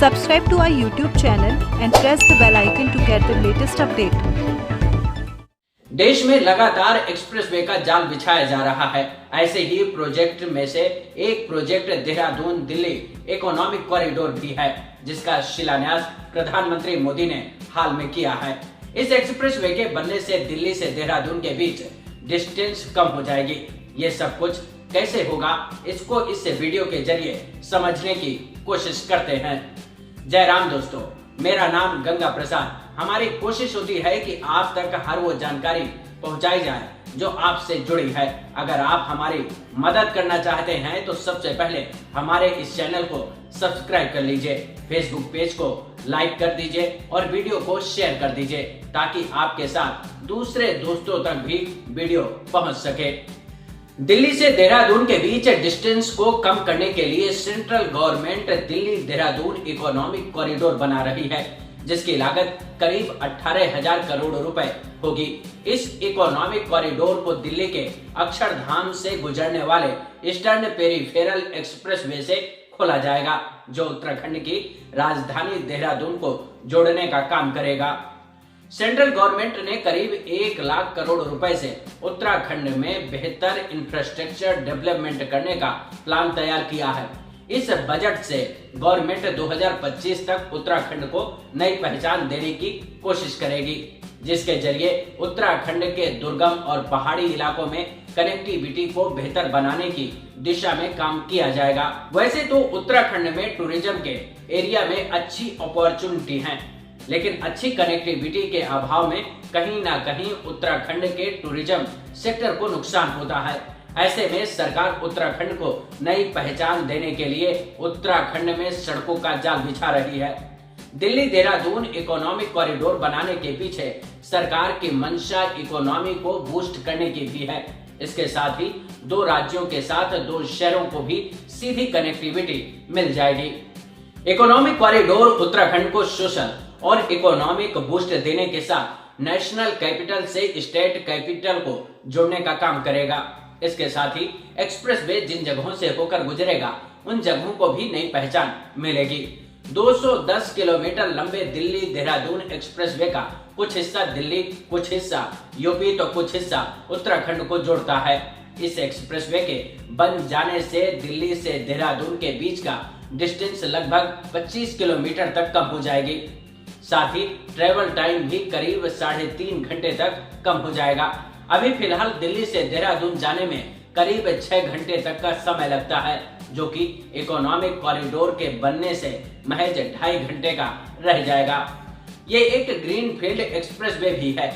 Subscribe to our YouTube channel and press the bell icon to get the latest update. देश में लगातार expressway का जाल बिछाया जा रहा है। ऐसे ही प्रोजेक्ट में से एक project Dehradun Delhi economic corridor भी है, जिसका शिलान्यास प्रधानमंत्री मोदी ने हाल में किया है। इस एक्सप्रेसवे के बनने से दिल्ली से देहरादून के बीच डिस्टेंस कम हो जाएगी। ये सब कुछ कैसे होगा, इसको इस वीडियो के जरिए समझने की कोशिश करते हैं। जय राम दोस्तों, मेरा नाम गंगा प्रसाद। हमारी कोशिश होती है कि आप तक हर वो जानकारी पहुंचाई जाए जो आपसे जुड़ी है। अगर आप हमारी मदद करना चाहते हैं तो सबसे पहले हमारे इस चैनल को सब्सक्राइब कर लीजिए, फेसबुक पेज को लाइक कर दीजिए और वीडियो को शेयर कर दीजिए, ताकि आपके साथ दूसरे दोस्तों तक भी वीडियो पहुंच सके। दिल्ली से देहरादून के बीच डिस्टेंस को कम करने के लिए central government Delhi Dehradun economic corridor बना रही है, जिसकी लागत करीब 18,000 करोड़ रुपए होगी। इस इकोनॉमिक कॉरिडोर को दिल्ली के अक्षरधाम से गुजरने वाले ईस्टर्न पेरिफेरल एक्सप्रेसवे से खोला जाएगा, जो उत्तराखंड की राजधानी देहरादून को जोड़ने का काम करेगा। सेंट्रल गवर्नमेंट ने करीब 1 लाख करोड़ रुपए से उत्तराखंड में बेहतर इंफ्रास्ट्रक्चर डेवलपमेंट करने का प्लान तैयार किया है। इस बजट से गवर्नमेंट 2025 तक उत्तराखंड को नई पहचान देने की कोशिश करेगी, जिसके जरिए उत्तराखंड के दुर्गम और पहाड़ी इलाकों में कनेक्टिविटी को बेहतर बनाने की दिशा में काम किया जाएगा। वैसे तो उत्तराखंड में टूरिज्म के एरिया में अच्छी अपॉर्चुनिटी है, लेकिन अच्छी कनेक्टिविटी के अभाव में कहीं ना कहीं उत्तराखंड के टूरिज्म सेक्टर को नुकसान होता है। ऐसे में सरकार उत्तराखंड को नई पहचान देने के लिए उत्तराखंड में सड़कों का जाल बिछा रही है। दिल्ली देहरादून इकोनॉमिक कॉरिडोर बनाने के पीछे सरकार की मंशा इकोनॉमी को बूस्ट करने की भी है। इसके साथ ही 2 राज्यों के साथ 2 शहरों को भी सीधी कनेक्टिविटी मिल जाएगी। इकोनॉमिक कॉरिडोर उत्तराखंड को सोशल और इकोनॉमिक बूस्ट देने के साथ नेशनल कैपिटल से स्टेट कैपिटल को जोड़ने का काम करेगा। इसके साथ ही एक्सप्रेसवे जिन जगहों से होकर गुजरेगा, उन जगहों को भी नई पहचान मिलेगी। 210 किलोमीटर लंबे दिल्ली देहरादून एक्सप्रेसवे का कुछ हिस्सा दिल्ली, कुछ हिस्सा यूपी तो कुछ हिस्सा उत्तराखंड को जोड़ता है। इस एक्सप्रेसवे के बन जाने से दिल्ली से देहरादून के बीच का डिस्टेंस लगभग 25 किलोमीटर तक कम हो जाएगी। साथ ही ट्रेवल टाइम भी करीब 3.5 घंटे तक कम हो जाएगा। अभी फिलहाल दिल्ली से देहरादून जाने में करीब 6 घंटे तक का समय लगता है, जो कि इकोनॉमिक कॉरिडोर के बनने से महज 2.5 घंटे का रह जाएगा। ये एक ग्रीन फील्ड एक्सप्रेसवे भी है,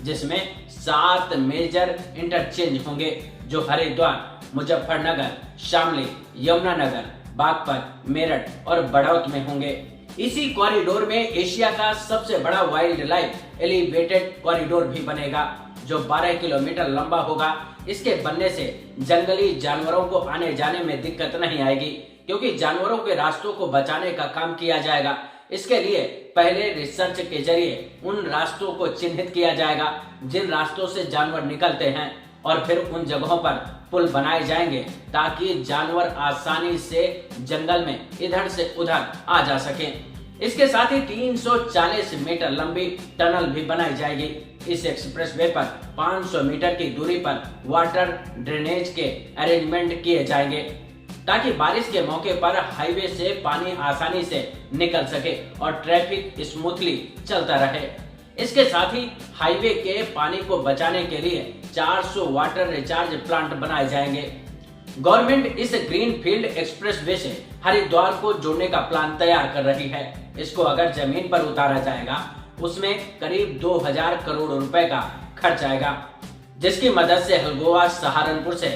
जिसमें 7 मेजर इंटरचेंज होंगे, जो हरिद्वार, मुजफ्फरनगर, शामली, यमुनानगर, बागपत, मेरठ और बड़ौत में होंगे। इसी कॉरिडोर में एशिया का सबसे बड़ा वाइल्ड लाइफ एलिवेटेड कॉरिडोर भी बनेगा, जो 12 किलोमीटर लंबा होगा। इसके बनने से जंगली जानवरों को आने जाने में दिक्कत नहीं आएगी, क्योंकि जानवरों के रास्तों को बचाने का काम किया जाएगा। इसके लिए पहले रिसर्च के जरिए उन रास्तों को चिन्हित किया जाएगा जिन रास्तों से जानवर निकलते हैं, और फिर उन जगहों पर पुल बनाए जाएंगे ताकि जानवर आसानी से जंगल में इधर से उधर आ जा सकें। इसके साथ ही 340 मीटर लंबी टनल भी बनाई जाएगी। इस एक्सप्रेसवे पर 500 मीटर की दूरी पर वाटर ड्रेनेज के अरेंजमेंट किए जाएंगे, ताकि बारिश के मौके पर हाईवे से पानी आसानी से निकल सके और ट्रैफिक स्मूथली चलता रहे। इसके साथ ही हाईवे के पानी को बचाने के लिए 400 वाटर रिचार्ज प्लांट बनाए जाएंगे। गवर्नमेंट इस ग्रीन फील्ड एक्सप्रेसवे से हरिद्वार को जोड़ने का प्लान तैयार कर रही है। इसको अगर जमीन पर उतारा जाएगा, उसमें करीब 2,000 करोड़ रुपए का खर्च आएगा, जिसकी मदद से हल्द्वानी, सहारनपुर से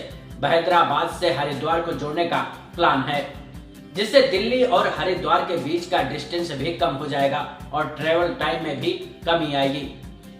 हैदराबाद से हरिद्वार को जोड़ने का प्लान है, जिससे दिल्ली और हरिद्वार के बीच का डिस्टेंस भी कम हो जाएगा और ट्रेवल टाइम में भी कमी आएगी।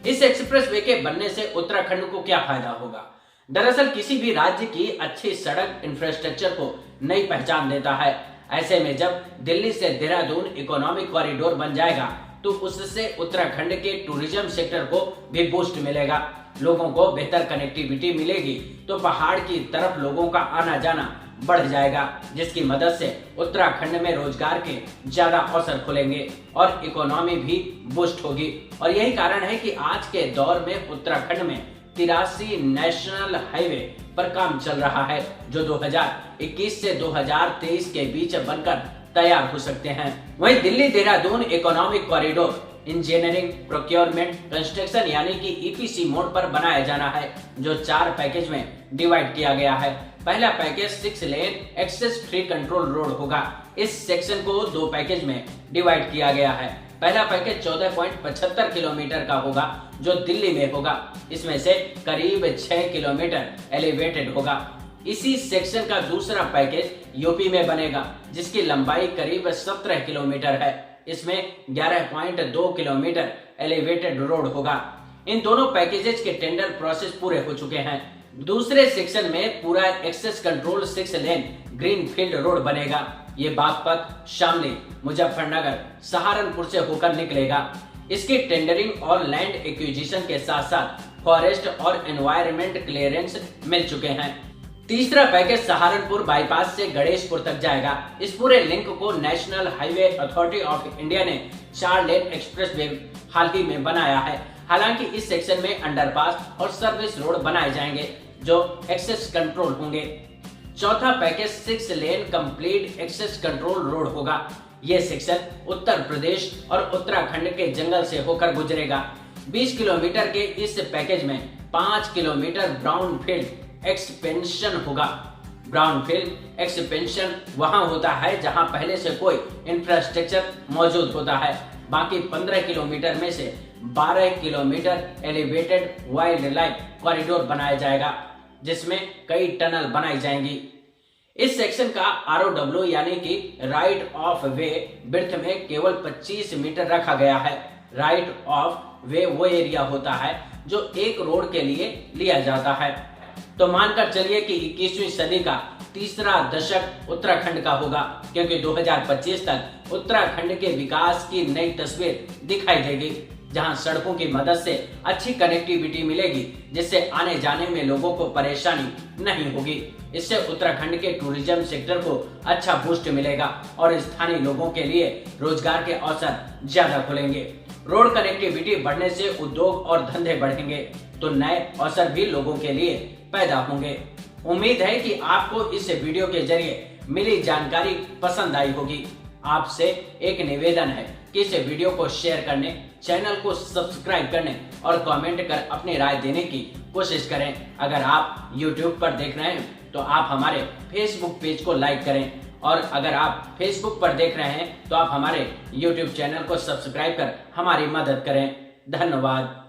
इस एक्सप्रेसवे के बनने से उत्तराखंड को क्या फायदा होगा? दरअसल किसी भी राज्य की अच्छी सड़क इंफ्रास्ट्रक्चर को नई पहचान देता है। ऐसे में जब दिल्ली से देहरादून इकोनॉमिक कॉरिडोर बन जाएगा, तो उससे उत्तराखंड के टूरिज्म सेक्टर को भी बूस्ट मिलेगा। लोगों को बेहतर कनेक्टिविटी मिलेगी तो पहाड़ की तरफ लोगों का आना जाना बढ़ जाएगा, जिसकी मदद से उत्तराखंड में रोजगार के ज्यादा अवसर खुलेंगे और इकोनॉमी भी बूस्ट होगी। और यही कारण है कि आज के दौर में उत्तराखंड में 83 नेशनल हाईवे पर काम चल रहा है, जो 2021 से 2023 के बीच बनकर तैयार हो सकते हैं। वहीं Delhi Dehradun economic corridor engineering, procurement, construction यानी कि ईपीसी मोड पर बनाया जाना है, जो 4 पैकेज में डिवाइड किया गया है। पहला package 6 lane access free control road होगा। इस सेक्शन को 2 पैकेज में डिवाइड किया गया है। पहला पैकेज 14.75 किलोमीटर का होगा, जो दिल्ली में होगा। इसमें से करीब 6 किलोमीटर एलिवेटेड होगा। इसी सेक्शन का दूसरा पैकेज यूपी में बनेगा, जिसकी लंबाई करीब 17 किलोमीटर है। इसमें 11.2 किलोमीटर एलिवेटेड रोड होगा। इन दोनों पैकेजेस के टेंडर प्रोसेस पूरे हो चुके हैं। दूसरे सेक्शन में पूरा access control 6 lane green field road बनेगा। ये बागपत, शामली, मुजफ्फरनगर, सहारनपुर से होकर निकलेगा। इसकी टेंडरिंग और लैंड एक्विजिशन के साथ साथ फॉरेस्ट और एनवायरमेंट क्लियरेंस मिल चुके हैं। तीसरा पैकेज सहारनपुर बाईपास से गणेशपुर तक जाएगा। इस पूरे लिंक को national highway authority of India ने 4 लेन एक्सप्रेसवे हाल ही में बनाया है। हालांकि इस सेक्शन में अंडरपास और सर्विस रोड बनाए जाएंगे, जो एक्सेस कंट्रोल होंगे। चौथा पैकेज 6 लेन कंप्लीट एक्सेस कंट्रोल रोड होगा। यह सेक्शन उत्तर प्रदेश और उत्तराखंड के जंगल से होकर गुजरेगा। 20 किलोमीटर के इस पैकेज में 5 किलोमीटर ब्राउन फील्ड एक्सपेंशन होगा। ब्राउन फील्ड एक्सपेंशन वहां होता है जहां पहले से कोई इंफ्रास्ट्रक्चर मौजूद होता है। बाकी 15 किलोमीटर में से 12 kilometre elevated wild life corridor बनाया जाएगा, जिसमें कई टनल बनाई जाएंगी। इस सेक्शन का ROW यानी कि राइट ऑफ वे बिर्थ में केवल 25 मीटर रखा गया है। राइट ऑफ वे वो एरिया होता है जो एक रोड के लिए लिया जाता है। तो मानकर चलिए कि 21वीं सदी का तीसरा दशक उत्तराखंड का होगा, क्योंकि 2025 तक उत्तराखंड के विकास की नई तस्वीर दिखाई देगी, जहां सड़कों की मदद से अच्छी कनेक्टिविटी मिलेगी, जिससे आने जाने में लोगों को परेशानी नहीं होगी। इससे उत्तराखंड के टूरिज्म सेक्टर को अच्छा बूस्ट मिलेगा और स्थानीय लोगों के लिए रोजगार के अवसर ज्यादा खुलेंगे। रोड कनेक्टिविटी बढ़ने से उद्योग और धंधे बढ़ेंगे, तो नए अवसर भी लोगों के लिए पैदा होंगे। उम्मीद है कि आपको इस वीडियो के जरिए मिली जानकारी पसंद आई होगी। आपसे एक निवेदन है कि इस वीडियो को शेयर करने, चैनल को सब्सक्राइब करने और कमेंट कर अपनी राय देने की कोशिश करें। अगर आप YouTube पर देख रहे हैं तो आप हमारे फेसबुक पेज को लाइक करें, और अगर आप फेसबुक पर देख रहे हैं तो आप हमारे YouTube चैनल को सब्सक्राइब कर हमारी मदद करें। धन्यवाद।